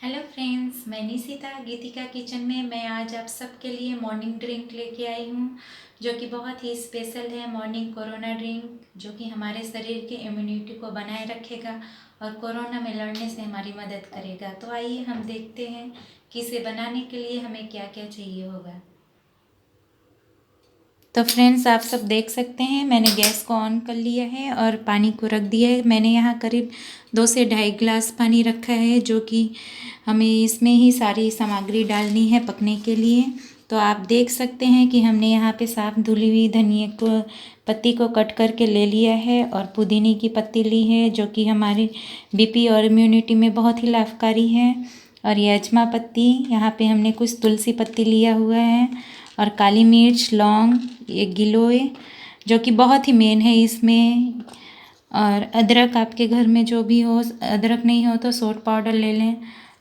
Hello friends, मैं निशिता गीतिका kitchen में मैं आज आप सबके लिए मॉर्निंग ड्रिंक लेके आई हूँ जो कि बहुत ही स्पेशल है। मॉर्निंग कोरोना ड्रिंक जो कि हमारे शरीर की इम्यूनिटी को बनाए रखेगा और कोरोना में लड़ने से हमारी मदद करेगा। तो आइए हम देखते हैं कि इसे बनाने के लिए हमें क्या क्या चाहिए होगा। तो फ्रेंड्स, आप सब देख सकते हैं मैंने गैस को ऑन कर लिया है और पानी को रख दिया है। मैंने यहाँ करीब 2 से 2.5 गिलास पानी रखा है जो कि हमें इसमें ही सारी सामग्री डालनी है पकने के लिए। तो आप देख सकते हैं कि हमने यहाँ पे साफ धुली हुई धनिया को पत्ती को कट करके ले लिया है और पुदीने की पत्ती ली है जो कि हमारे बीपी और इम्यूनिटी में बहुत ही लाभकारी है। और ये अजमा पत्ती, यहाँ पे हमने कुछ तुलसी पत्ती लिया हुआ है और काली मिर्च, लौंग, एक गिलोय जो कि बहुत ही मेन है इसमें। और अदरक आपके घर में जो भी हो, अदरक नहीं हो तो सोट पाउडर ले लें।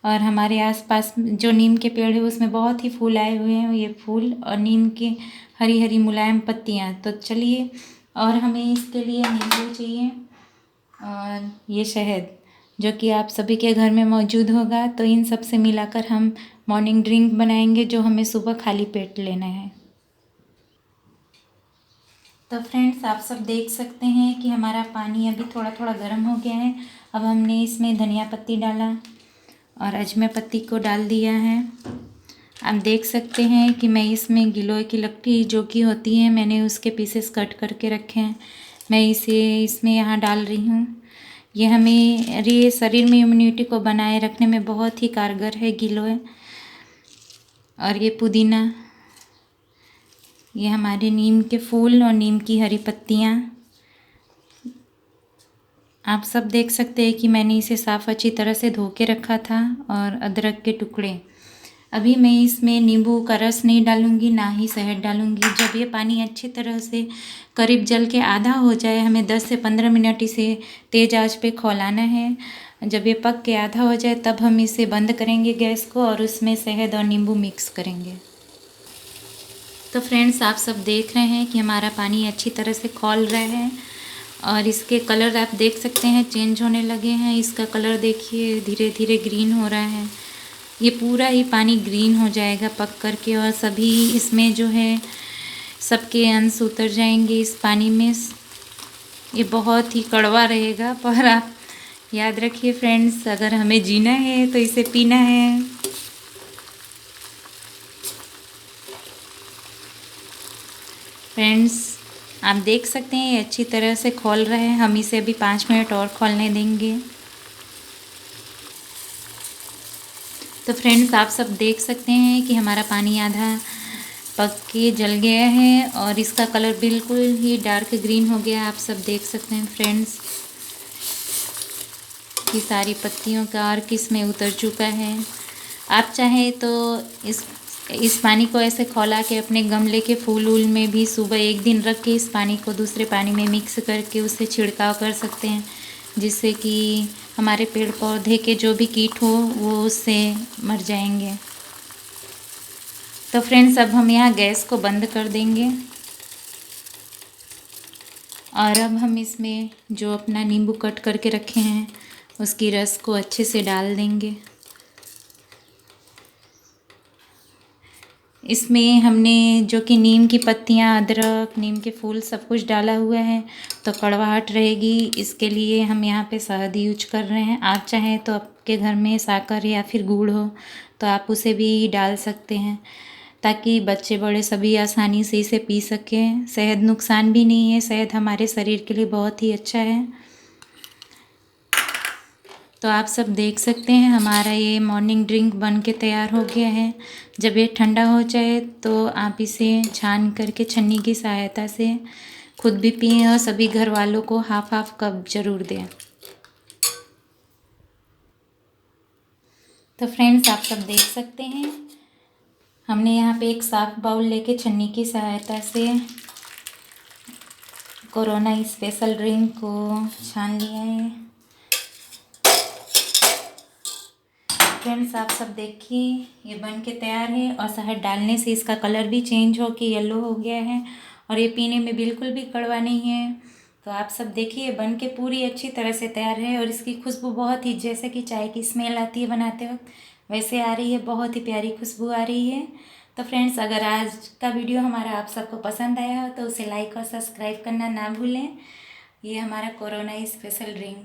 और हमारे आसपास जो नीम के पेड़ है उसमें बहुत ही फूल आए हुए हैं, ये फूल और नीम के हरी हरी मुलायम पत्तियाँ। तो चलिए, और हमें इसके लिए नींबू चाहिए और ये शहद जो कि आप सभी के घर में मौजूद होगा। तो इन सब से मिलाकर हम मॉर्निंग ड्रिंक बनाएंगे जो हमें सुबह खाली पेट लेना है। तो फ्रेंड्स, आप सब देख सकते हैं कि हमारा पानी अभी थोड़ा थोड़ा गर्म हो गया है। अब हमने इसमें धनिया पत्ती डाला और अजमे पत्ती को डाल दिया है। आप देख सकते हैं कि मैं इसमें गिलोय की लकड़ी जो कि होती है, मैंने उसके पीसेस कट करके रखे हैं, मैं इसे इसमें यहाँ डाल रही हूँ। ये हमें ये शरीर में इम्यूनिटी को बनाए रखने में बहुत ही कारगर है गिलोय। और ये पुदीना, ये हमारे नीम के फूल और नीम की हरी पत्तियाँ। आप सब देख सकते हैं कि मैंने इसे साफ़ अच्छी तरह से धो के रखा था। और अदरक के टुकड़े, अभी मैं इसमें नींबू का रस नहीं डालूँगी, ना ही शहद डालूँगी। जब ये पानी अच्छी तरह से करीब जल के आधा हो जाए, हमें 10 से 15 मिनट इसे तेज़ आंच पे खौलाना है। जब ये पक के आधा हो जाए तब हम इसे बंद करेंगे गैस को और उसमें शहद और नींबू मिक्स करेंगे। तो फ्रेंड्स, आप सब देख रहे हैं कि हमारा पानी अच्छी तरह से खौल रहा है और इसके कलर आप देख सकते हैं चेंज होने लगे हैं। इसका कलर देखिए धीरे धीरे ग्रीन हो रहा है। ये पूरा ही पानी ग्रीन हो जाएगा पक करके और सभी इसमें जो है सबके अंश उतर जाएंगे इस पानी में। ये बहुत ही कड़वा रहेगा, पर आप याद रखिए फ्रेंड्स, अगर हमें जीना है तो इसे पीना है। फ्रेंड्स, आप देख सकते हैं ये अच्छी तरह से खौल रहा है। हम इसे अभी 5 मिनट और खौलने देंगे। तो फ्रेंड्स, आप सब देख सकते हैं कि हमारा पानी आधा पक के जल गया है और इसका कलर बिल्कुल ही डार्क ग्रीन हो गया। आप सब देख सकते हैं फ्रेंड्स कि सारी पत्तियों का अर्क इसमें उतर चुका है। आप चाहें तो इस पानी को ऐसे खौला के अपने गमले के फूल वूल में भी सुबह एक दिन रख के इस पानी को दूसरे पानी में मिक्स करके उससे छिड़काव कर सकते हैं, जिससे कि हमारे पेड़ पौधे के जो भी कीट हो वो उससे मर जाएंगे। तो फ्रेंड्स, अब हम यहाँ गैस को बंद कर देंगे और अब हम इसमें जो अपना नींबू कट करके रखे हैं उसकी रस को अच्छे से डाल देंगे। इसमें हमने जो कि नीम की पत्तियाँ, अदरक, नीम के फूल सब कुछ डाला हुआ है, तो कड़वाहट रहेगी, इसके लिए हम यहाँ पे शहद यूज कर रहे हैं। आप चाहें तो आपके घर में शक्कर या फिर गुड़ हो तो आप उसे भी डाल सकते हैं, ताकि बच्चे बड़े सभी आसानी से इसे पी सकें। शहद नुकसान भी नहीं है, शहद हमारे शरीर के लिए बहुत ही अच्छा है। तो आप सब देख सकते हैं हमारा ये मॉर्निंग ड्रिंक बन के तैयार हो गया है। जब ये ठंडा हो जाए तो आप इसे छान करके छन्नी की सहायता से खुद भी पिएं और सभी घर वालों को हाफ हाफ कप ज़रूर दें। तो फ्रेंड्स, आप सब देख सकते हैं हमने यहाँ पे एक साफ बाउल लेके छन्नी की सहायता से कोरोना स्पेशल ड्रिंक को छान लिया है। फ्रेंड्स, आप सब देखिए ये बन के तैयार है और शहद डालने से इसका कलर भी चेंज हो के येलो हो गया है और ये पीने में बिल्कुल भी कड़वा नहीं है। तो आप सब देखिए बन के पूरी अच्छी तरह से तैयार है और इसकी खुशबू बहुत ही, जैसे कि चाय की स्मेल आती है बनाते वक्त, वैसे आ रही है। बहुत ही प्यारी खुशबू आ रही है। तो फ्रेंड्स, अगर आज का वीडियो हमारा आप सबको पसंद आया हो तो उसे लाइक और सब्सक्राइब करना ना भूलें। ये हमारा कोरोना स्पेशल ड्रिंक